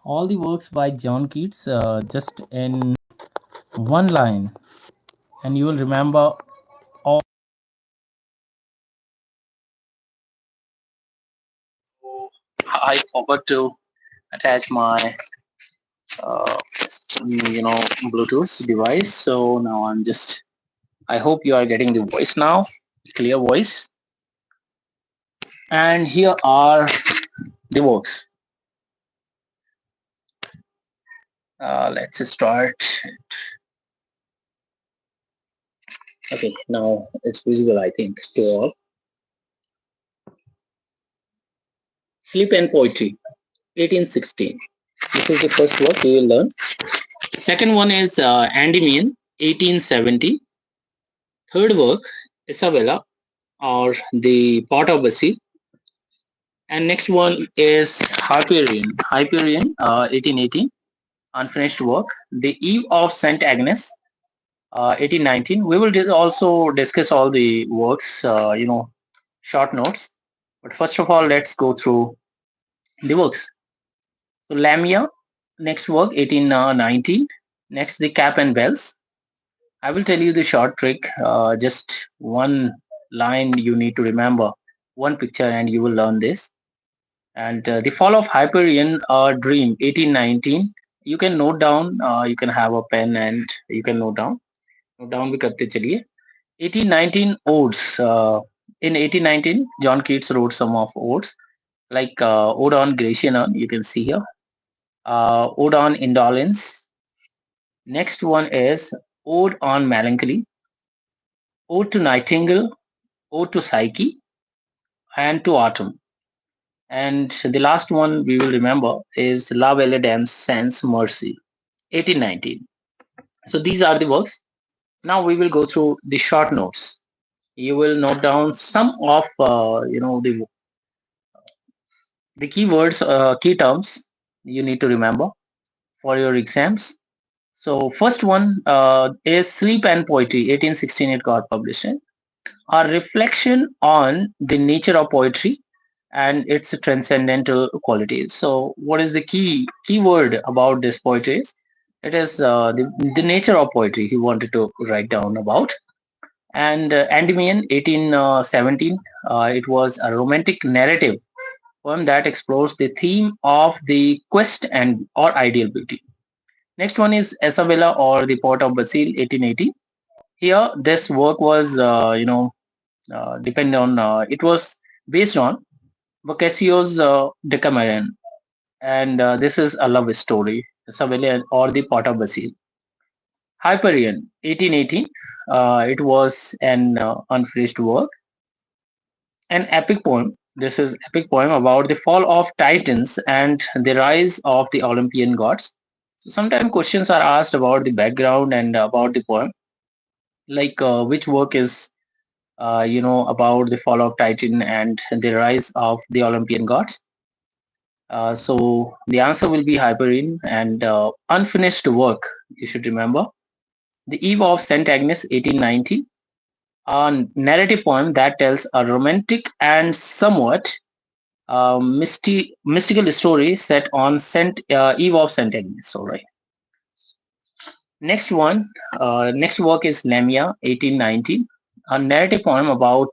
all the works by John Keats just in one line, and you will remember all. I forgot to attach my uh, Bluetooth device. So now I'm just. I hope you are getting the voice now, clear voice. And here are the works. Let's start. Okay, now it's visible, I think, to all. Sleep and Poetry, 1816. This is the first work we will learn. Second one is Endymion, 1870. Third work, Isabella, or the Pot of Basil. And next one is Hyperion, 1818, unfinished work. The Eve of Saint Agnes, 1819. We will also discuss all the works, short notes. But first of all, let's go through the works. So Lamia, next work, 1819. Next, the Cap and Bells. I will tell you the short trick. Just one line you need to remember, one picture, and you will learn this. And the Fall of Hyperion Dream, 1819. You can note down. You can have a pen and you can note down. Note down भी करते चलिए. 1819 Odes. In 1819, John Keats wrote some of odes like Ode on Gratian Urn. You can see here. Ode on Indolence. Next one is Ode on Melancholy, Ode to Nightingale, Ode to Psyche, and to Autumn. And the last one we will remember is La Belle Dame Sans Mercy, 1819. So these are the works. Now we will go through the short notes. You will note down some of the keywords, key terms you need to remember for your exams. So first one is Sleep and Poetry, 1816. It got published. A reflection on the nature of poetry and its transcendental qualities. So, what is the key word about this poetry? It is the nature of poetry he wanted to write down about. And Endymion, 1817, it was a romantic narrative poem that explores the theme of the quest and or ideal beauty. Next one is Isabella or the Port of Basil, 1880. Here, this work was, depend on it was based on Boccaccio's Decameron, and this is a love story, Isabella or the Pot of Basil. Hyperion, 1818. It was an unfinished work, an epic poem. This is epic poem about the fall of Titans and the rise of the Olympian gods. So sometimes questions are asked about the background and about the poem, like which work is about the fall of Titan and the rise of the Olympian gods. So the answer will be Hyperine and unfinished work. You should remember the Eve of Saint Agnes, 1890, a narrative poem that tells a romantic and somewhat mystical story set on Saint Eve of Saint Agnes. All right. Next work is Lamia, 1890, a narrative poem about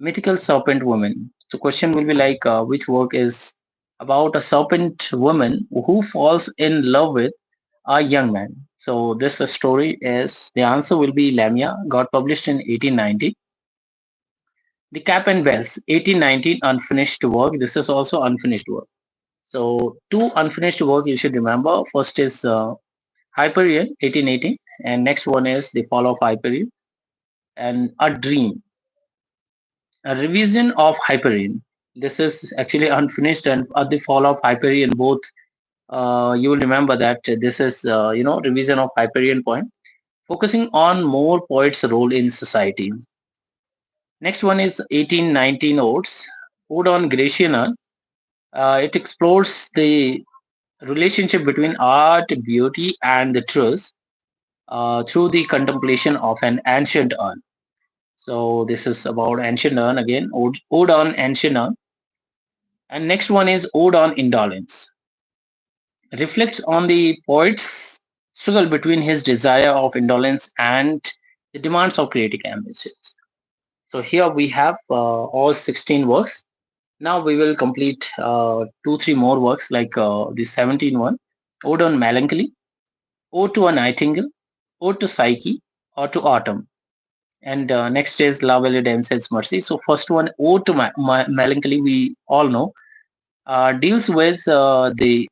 mythical serpent woman. So question will be like, which work is about a serpent woman who falls in love with a young man? So this story is, the answer will be Lamia, got published in 1890. The Cap and Bells, 1819, unfinished work. This is also unfinished work. So two unfinished work you should remember. First is Hyperion, 1880, and next one is The Fall of Hyperion and A Dream, a revision of Hyperion. This is actually unfinished, and The Fall of Hyperion both. You will remember that this is revision of Hyperion poem, focusing on more poets' role in society. Next one is 1819 Odes, Ode on Gratian Urn. It explores the relationship between art, beauty, and the truth through the contemplation of an ancient urn. So this is about ancient urn again, ode on ancient urn. And next one is Ode on Indolence. reflects on the poet's struggle between his desire of indolence and the demands of creative ambitions. So here we have all 16 works. Now we will complete two, three more works like the 17 one, Ode on Melancholy, Ode to a Nightingale, Ode to Psyche, or to Autumn. And next is La Belle Dame Sans Mercy. So first one, Ode to Melancholy, we all know, deals with the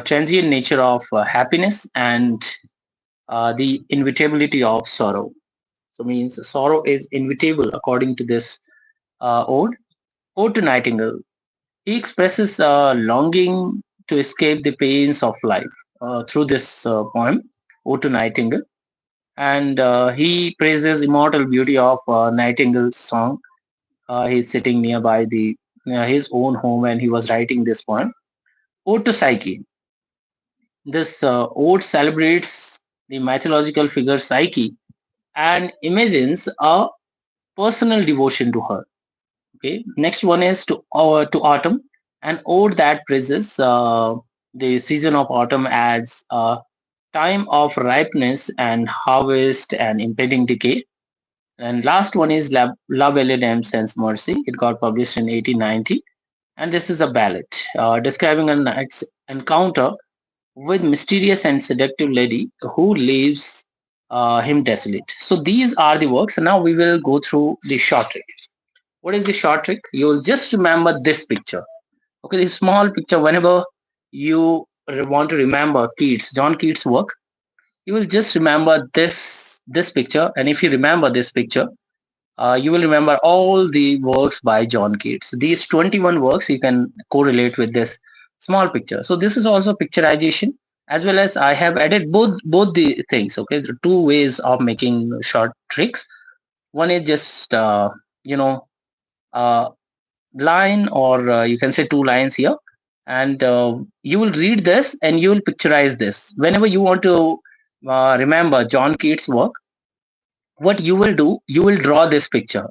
transient nature of happiness and the inevitability of sorrow. So means sorrow is inevitable according to this ode. Ode to Nightingale. He expresses a longing to escape the pains of life through this poem, Ode to Nightingale. And he praises immortal beauty of Nightingale's song. He's sitting nearby his own home and he was writing this poem. Ode to Psyche. This ode celebrates the mythological figure Psyche and imagines a personal devotion to her. Okay. Next one is to autumn, an ode that praises the season of autumn as a time of ripeness and harvest and impending decay. And last one is La Belle Dame Sans Mercy. It got published in 1890, and this is a ballad describing an encounter with mysterious and seductive lady who leaves him desolate. So these are the works. Now we will go through the short trick. What is the short trick? You'll just remember this picture. Okay, this small picture. Whenever you want to remember John Keats' work, you will just remember this picture. And if you remember this picture, you will remember all the works by John Keats. These 21 works you can correlate with this small picture. So this is also picturization as well as I have added both the things. Okay, there are two ways of making short tricks. One is just uh, line or you can say two lines here, and you will read this and you will picturize this whenever you want to remember John Keats' work. What you will do, you will draw this picture.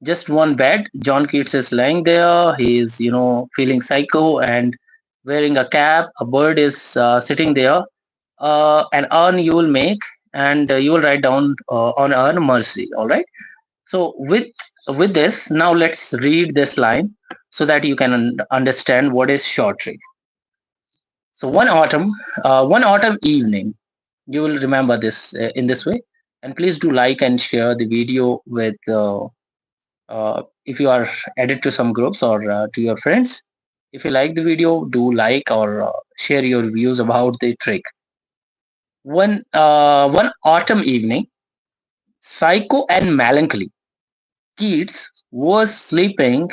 Just one bed, John Keats is lying there. He is feeling psycho and wearing a cap. A bird is sitting there. An urn you will make, and you will write down on urn mercy. All right. So with this, now let's read this line so that you can understand what is short trick. So one autumn evening, you will remember this in this way. And please do like and share the video with if you are added to some groups or to your friends. If you like the video, do like or share your views about the trick. One autumn evening, Psycho and Melancholy, Keats was sleeping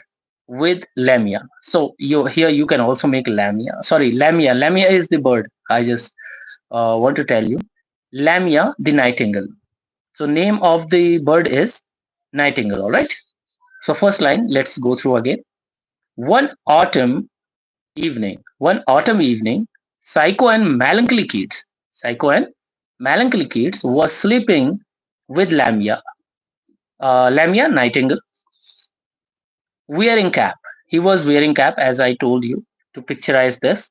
with Lamia. So you can also make Lamia. Sorry, Lamia. Lamia is the bird. I just want to tell you. Lamia, the nightingale. So name of the bird is nightingale. All right. So first line, let's go through again. One autumn evening, Psycho and Melancholy Keats was sleeping with Lamia. Lamia, nightingale, wearing cap. He was wearing cap, as I told you to picturize this.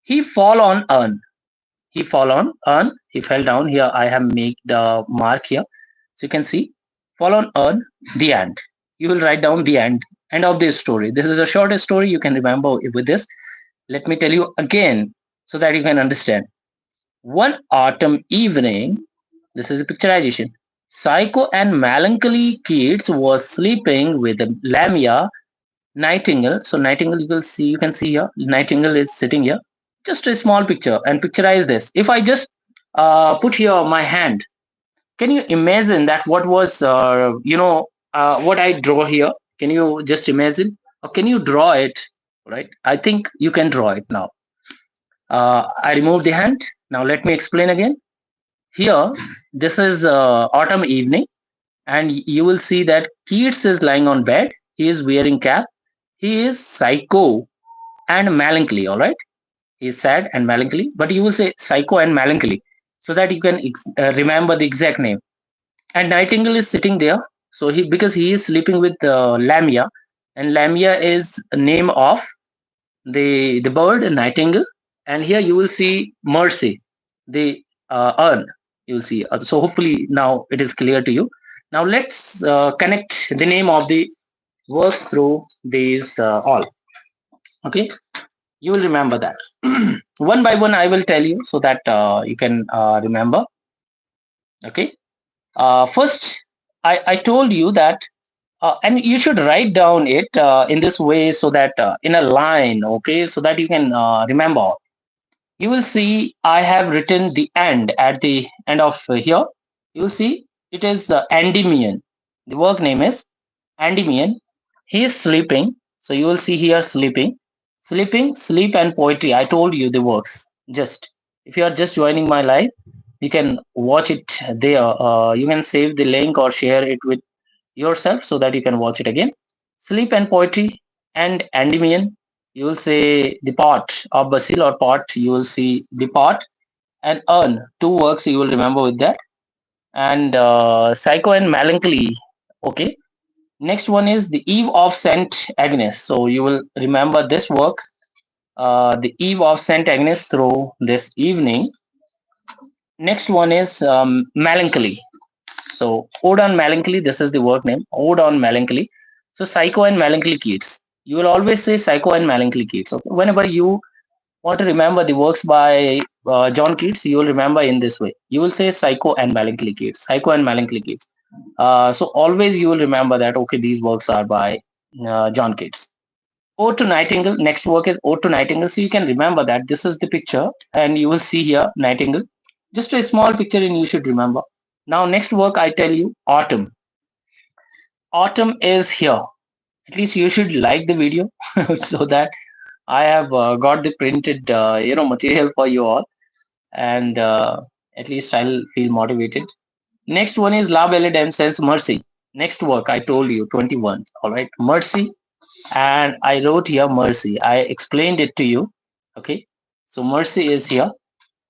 He fall on urn. He fall on urn. He fell down. Here I have made the mark here, so you can see. Fall on urn. The end. You will write down the end. End of this story. This is a short story. You can remember with this. Let me tell you again so that you can understand. One autumn evening, this is a picturization. Psycho and Melancholy Keats was sleeping with a Lamia nightingale. So nightingale you can see here. Nightingale is sitting here. Just a small picture and picturize this. If I just put here my hand, can you imagine that what was what I draw here? Can you just imagine or can you draw it? Right? I think you can draw it now. I remove the hand. Now let me explain again. Here, this is autumn evening, and you will see that Keats is lying on bed. He is wearing cap. He is psycho and melancholy. All right, he is sad and melancholy. But you will say psycho and melancholy so that you can remember the exact name. And Nightingale is sitting there. So because he is sleeping with Lamia, and Lamia is a name of the bird Nightingale. and here you will see mercy, the earn. You will see. So hopefully now it is clear to you. Now let's connect the name of the works through these all. Okay, you will remember that. One by one I will tell you so that you can remember. Okay, first I told you that and you should write down it in this way so that in a line, okay, so that you can remember. You will see I have written the end at the end of here. You will see it is Endymion. The work name is Endymion. He is sleeping. So you will see here sleeping. Sleeping, sleep and poetry. I told you the works. Just if you are just joining my live, you can watch it there. You can save the link or share it with yourself so that you can watch it again. Sleep and poetry and Endymion. You will say the pot of basil or pot. You will see the pot and earn. Two works you will remember with that. And psycho and melancholy. Okay. Next one is the Eve of Saint Agnes. So you will remember this work, the Eve of Saint Agnes through this evening. Next one is melancholy. So Ode on Melancholy, this is the work name, Ode on Melancholy. So Psycho and Melancholy Keats. You will always say Psycho and Melancholy Keats. Okay? Whenever you want to remember the works by John Keats, you will remember in this way. You will say Psycho and Melancholy Keats, Psycho and Melancholy Keats. So always you will remember that, okay, these works are by John Keats. Ode to Nightingale, next work is Ode to Nightingale. So you can remember that this is the picture and you will see here Nightingale. Just a small picture and you should remember. Now next work I tell you Autumn. Autumn is here. At least you should like the video so that I have got the printed material for you all, and at least I'll feel motivated. Next one is La Belle Dame Sense Mercy. Next work I told you 21. All right, Mercy, and I wrote here Mercy. I explained it to you. Okay, so Mercy is here.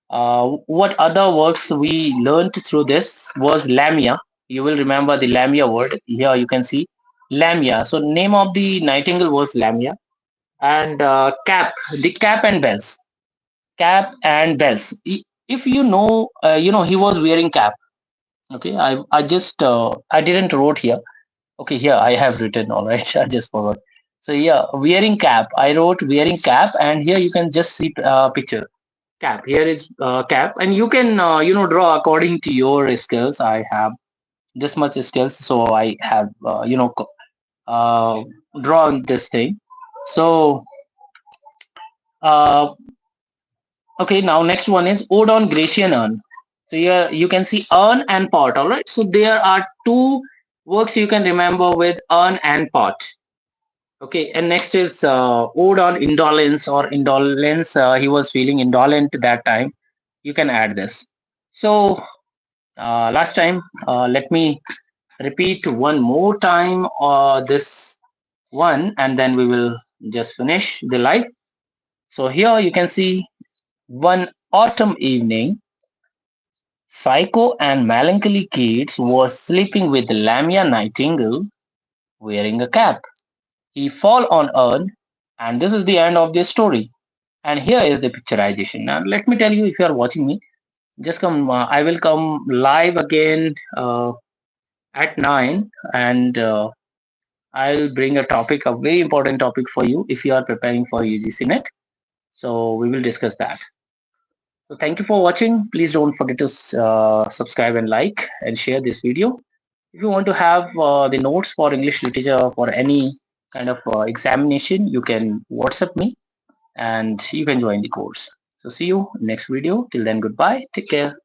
What other works we learned through this was Lamia. You will remember the Lamia word. Here you can see Lamia. So name of the nightingale was Lamia. And cap, the cap and bells. Cap and bells. If you know, he was wearing cap. Okay, I just I didn't wrote here. Okay, here I have written. All right, I just forgot. So yeah, wearing cap. I wrote wearing cap, and here you can just see picture cap. Here is cap, and you can draw according to your skills. I have this much skills, so I have uh, drawn this thing. So uh, okay, now next one is ode on Grecian urn. So here you can see urn and pot. All right, so there are two works you can remember with urn and pot. Okay, and next is ode on indolence or indolence. He was feeling indolent that time. You can add this. So last time, let me repeat one more time this one, and then we will just finish the live. So here you can see one autumn evening, Psycho and Melancholy Keats was sleeping with Lamia Nightingale wearing a cap. He fall on earth, and this is the end of the story. And here is the picturization. Now, let me tell you, if you are watching me, just come. I will come live again at 9, and I'll bring a topic, a very important topic for you if you are preparing for UGC NET. So we will discuss that. So thank you for watching. Please don't forget to subscribe and like and share this video. If you want to have the notes for English literature for any kind of examination, you can WhatsApp me and you can join the course. So see you next video. Till then, goodbye. Take care.